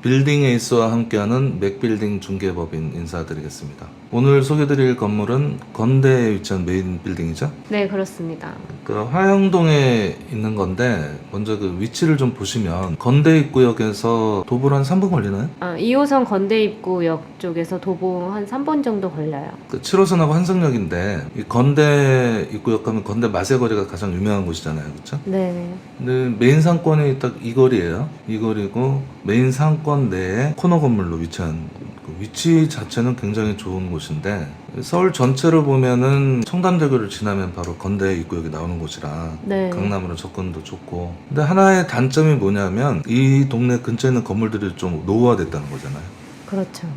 빌딩에이스와 함께하는 맥빌딩 중개법인 인사드리겠습니다. 오늘 소개드릴 건물은 건대에 위치한 메인 빌딩이죠? 네, 그렇습니다. 그 화영동에 있는 건데 먼저 그 위치를 좀 보시면 건대 입구역에서 도보로 한 3분 걸리나요? 2호선 건대 입구역 쪽에서 도보 한 3분 정도 걸려요. 그 7호선하고 한성역인데 이 건대 입구역 가면 건대 마세거리가 가장 유명한 곳이잖아요, 그렇죠? 네. 근데 메인 상권이 딱 이 거리예요. 이 거리고 메인 상권 내에 코너 건물로 위치한 그 위치 자체는 굉장히 좋은 곳인데 서울 전체로 보면은 청담대교를 지나면 바로 건대 입구역이 나오는 곳이라 네. 강남으로 접근도 좋고, 근데 하나의 단점이 뭐냐면 이 동네 근처에 있는 건물들이 좀 노후화됐다는 거잖아요. 그렇죠.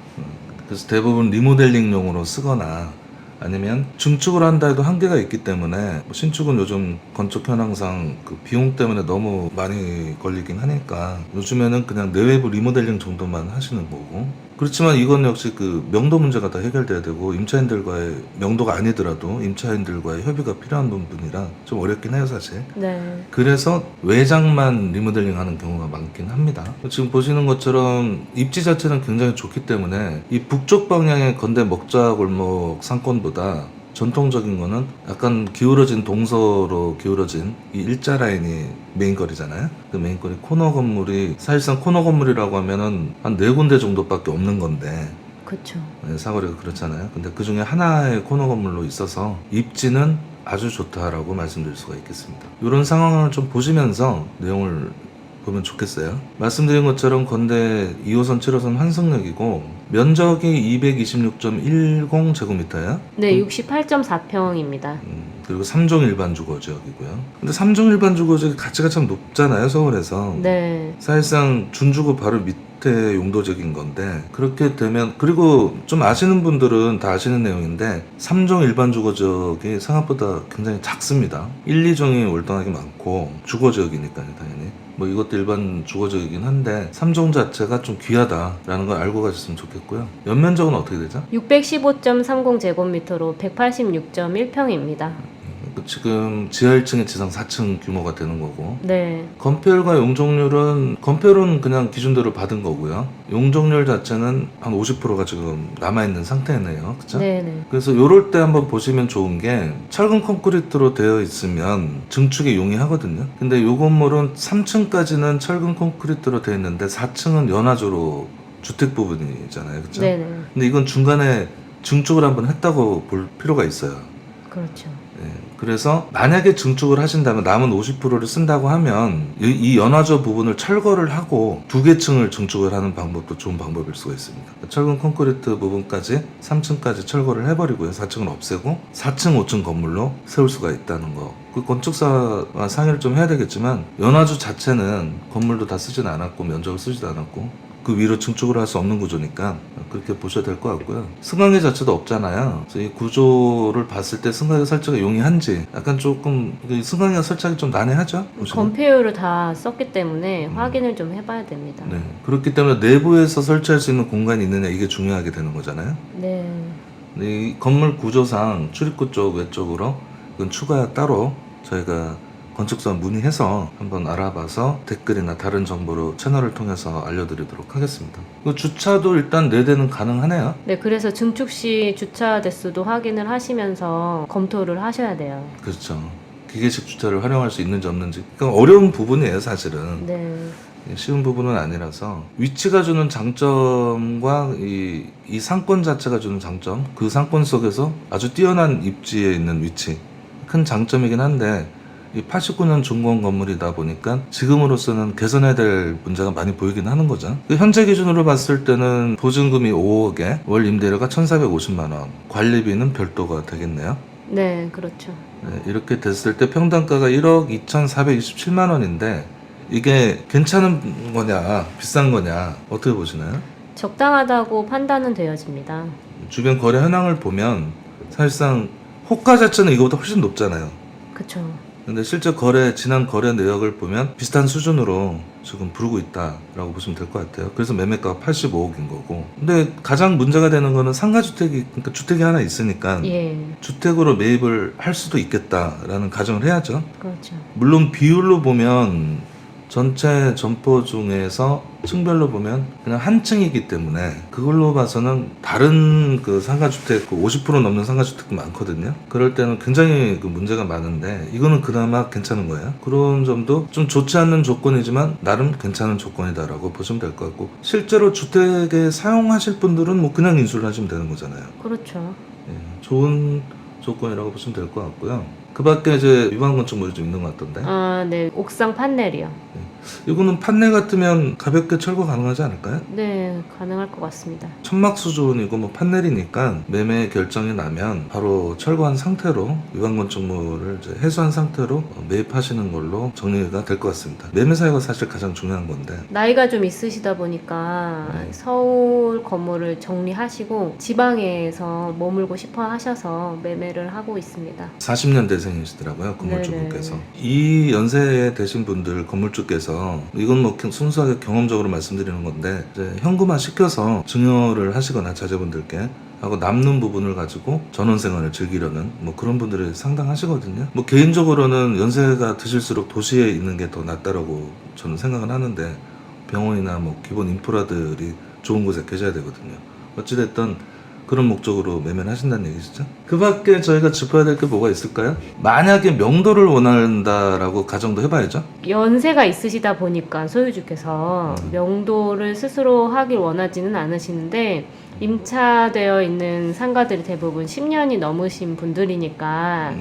그래서 대부분 리모델링용으로 쓰거나 아니면 증축을 한다 해도 한계가 있기 때문에 뭐 신축은 요즘 건축 현황상 그 비용 때문에 너무 많이 걸리긴 하니까 요즘에는 그냥 내외부 리모델링 정도만 하시는 거고, 그렇지만 이건 역시 그 명도 문제가 다 해결돼야 되고 임차인들과의, 명도가 아니더라도 임차인들과의 협의가 필요한 부분이라 좀 어렵긴 해요 사실. 네. 그래서 외장만 리모델링 하는 경우가 많긴 합니다. 지금 보시는 것처럼 입지 자체는 굉장히 좋기 때문에 이 북쪽 방향의 건대 먹자골목 상권보다 전통적인 거는 약간 기울어진 동서로 기울어진 이 일자 라인이 메인거리잖아요. 그 메인거리 코너 건물이 사실상 코너 건물이라고 하면은 한 4군데 정도밖에 없는 건데 그렇죠. 사거리가 그렇잖아요. 근데 그 중에 하나의 코너 건물로 있어서 입지는 아주 좋다라고 말씀드릴 수가 있겠습니다. 이런 상황을 좀 보시면서 내용을 보면 좋겠어요. 말씀드린 것처럼 건대 2호선, 7호선 환승역이고 면적이 226.10제곱미터야. 네, 68.4평입니다. 그리고 3종 일반 주거 지역이고요. 근데 3종 일반 주거 지역의 가치가 참 높잖아요, 서울에서. 네. 사실상 준주거 바로 밑에 용도적인 건데, 그렇게 되면, 그리고 좀 아시는 분들은 다 아시는 내용인데 3종 일반 주거지역이 생각보다 굉장히 작습니다. 1, 2종이 월등하게 많고 주거지역이니까요, 당연히. 뭐 이것도 일반 주거지역이긴 한데 3종 자체가 좀 귀하다라는 걸 알고 가셨으면 좋겠고요. 연면적은 어떻게 되죠? 615.30제곱미터로 186.1평입니다. 지금 지하 1층에 지상 4층 규모가 되는 거고, 네. 건폐율과 용적률은, 건폐율은 그냥 기준대로 받은 거고요. 용적률 자체는 한 50%가 지금 남아있는 상태네요. 그쵸? 네네. 그래서 요럴 때 한번 보시면 좋은 게 철근 콘크리트로 되어 있으면 증축에 용이하거든요. 근데 요 건물은 3층까지는 철근 콘크리트로 되어 있는데 4층은 연화조로 주택 부분이잖아요. 그쵸? 네네. 근데 이건 중간에 증축을 한번 했다고 볼 필요가 있어요. 그렇죠. 그래서 만약에 증축을 하신다면 남은 50%를 쓴다고 하면 이 연화조 부분을 철거를 하고 2개 층을 증축을 하는 방법도 좋은 방법일 수가 있습니다. 철근 콘크리트 부분까지 3층까지 철거를 해버리고요. 4층을 없애고 4층, 5층 건물로 세울 수가 있다는 거. 그 건축사와 상의를 좀 해야 되겠지만 연화조 자체는 건물도 다 쓰진 않았고 면적을 쓰지도 않았고 그 위로 증축을 할 수 없는 구조니까 그렇게 보셔야 될 것 같고요. 승강기 자체도 없잖아요. 그래서 이 구조를 봤을 때 승강기 설치가 용이한지 약간 조금 승강기가 설치하기 좀 난해하죠. 보시면. 건폐율을 다 썼기 때문에 확인을 좀 해봐야 됩니다. 네. 그렇기 때문에 내부에서 설치할 수 있는 공간이 있느냐 이게 중요하게 되는 거잖아요. 네. 근데 이 건물 구조상 출입구 쪽 외쪽으로 그건 추가 따로 저희가 건축사 문의해서 한번 알아봐서 댓글이나 다른 정보로 채널을 통해서 알려드리도록 하겠습니다. 그 주차도 일단 4대는 가능하네요. 네, 그래서 증축 시 주차 대수도 확인을 하시면서 검토를 하셔야 돼요. 그렇죠. 기계식 주차를 활용할 수 있는지 없는지. 그러니까 어려운 부분이에요, 사실은. 네. 쉬운 부분은 아니라서 위치가 주는 장점과 이 상권 자체가 주는 장점, 그 상권 속에서 아주 뛰어난 입지에 있는 위치, 큰 장점이긴 한데 이 89년 준공 건물이다 보니까 지금으로서는 개선해야 될 문제가 많이 보이긴 하는 거죠. 현재 기준으로 봤을 때는 보증금이 5억에 월 임대료가 1,450만 원, 관리비는 별도가 되겠네요. 네, 그렇죠. 네, 이렇게 됐을 때 평당가가 1억 2,427만 원인데 이게 괜찮은 거냐 비싼 거냐 어떻게 보시나요? 적당하다고 판단은 되어집니다. 주변 거래 현황을 보면 사실상 호가 자체는 이거보다 훨씬 높잖아요. 그쵸. 근데 실제 지난 거래 내역을 보면 비슷한 수준으로 지금 부르고 있다라고 보시면 될 것 같아요. 그래서 매매가가 85억인 거고. 근데 가장 문제가 되는 거는 상가주택이, 그러니까 주택이 하나 있으니까 예. 주택으로 매입을 할 수도 있겠다라는 가정을 해야죠. 그렇죠. 물론 비율로 보면 전체 점포 중에서 층별로 보면 그냥 한 층이기 때문에 그걸로 봐서는 다른 그 상가주택 50% 넘는 상가주택도 많거든요. 그럴 때는 굉장히 그 문제가 많은데 이거는 그나마 괜찮은 거예요. 그런 점도 좀 좋지 않는 조건이지만 나름 괜찮은 조건이다라고 보시면 될 것 같고, 실제로 주택에 사용하실 분들은 뭐 그냥 인수를 하시면 되는 거잖아요. 그렇죠. 예, 좋은 조건이라고 보시면 될 것 같고요. 그 밖에 이제 위반 건축물이 좀 있는 것 같던데. 아, 네. 옥상 판넬이요. 이거는 판넬 같으면 가볍게 철거 가능하지 않을까요? 네, 가능할 것 같습니다. 천막 수준이고 뭐 판넬이니까 매매 결정이 나면 바로 철거한 상태로 위반 건축물을 이제 해소한 상태로 매입하시는 걸로 정리가 될 것 같습니다. 매매 사유가 사실 가장 중요한 건데. 나이가 좀 있으시다 보니까 서울 건물을 정리하시고 지방에서 머물고 싶어 하셔서 매매를 하고 있습니다. 40년대생이시더라고요, 건물주분께서. 네네. 이 연세에 되신 분들, 건물주께서 이건 뭐 순수하게 경험적으로 말씀드리는 건데, 이제 현금화 시켜서 증여를 하시거나 자제분들께 하고 남는 부분을 가지고 전원생활을 즐기려는 뭐 그런 분들이 상당하시거든요. 뭐 개인적으로는 연세가 드실수록 도시에 있는 게 더 낫다라고 저는 생각은 하는데, 병원이나 뭐 기본 인프라들이 좋은 곳에 계셔야 되거든요. 어찌됐든 그런 목적으로 매매를 하신다는 얘기시죠? 그 밖에 저희가 짚어야 될 게 뭐가 있을까요? 만약에 명도를 원한다라고 가정도 해봐야죠. 연세가 있으시다 보니까 소유주께서 명도를 스스로 하길 원하지는 않으시는데 임차되어 있는 상가들이 대부분 10년이 넘으신 분들이니까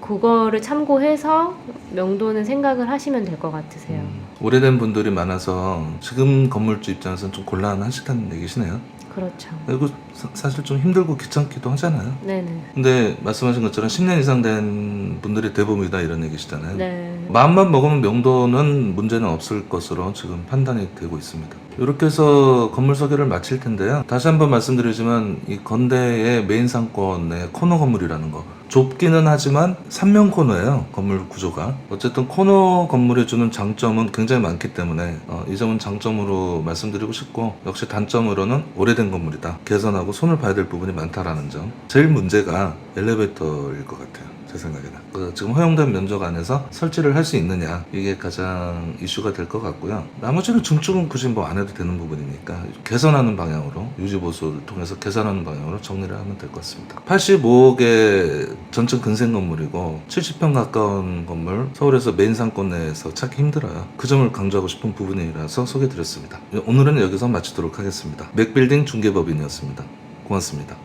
그거를 참고해서 명도는 생각을 하시면 될 것 같으세요. 오래된 분들이 많아서 지금 건물주 입장에서는 좀 곤란하시다는 얘기시네요. 그렇죠. 그리고 사실 좀 힘들고 귀찮기도 하잖아요. 네네. 근데 말씀하신 것처럼 10년 이상 된 분들이 대부분이다 이런 얘기시잖아요. 네. 마음만 먹으면 명도는 문제는 없을 것으로 지금 판단이 되고 있습니다. 이렇게 해서 건물 소개를 마칠 텐데요. 다시 한번 말씀드리지만 이 건대의 메인 상권의 코너 건물이라는 거, 좁기는 하지만 3면 코너예요, 건물 구조가. 어쨌든 코너 건물이 주는 장점은 굉장히 많기 때문에 이 점은 장점으로 말씀드리고 싶고, 역시 단점으로는 오래된 건물이다, 개선하고 손을 봐야 될 부분이 많다라는 점. 제일 문제가 엘리베이터일 것 같아요, 제 생각에는. 지금 허용된 면적 안에서 설치를 할 수 있느냐, 이게 가장 이슈가 될 것 같고요. 나머지는 증축은 굳이 뭐 안 해도 되는 부분이니까 개선하는 방향으로, 유지보수를 통해서 개선하는 방향으로 정리를 하면 될 것 같습니다. 85억의 전층 근생 건물이고 70평 가까운 건물, 서울에서 메인 상권 내에서 찾기 힘들어요. 그 점을 강조하고 싶은 부분이라서 소개드렸습니다. 오늘은 여기서 마치도록 하겠습니다. 맥빌딩 중개법인이었습니다. 고맙습니다.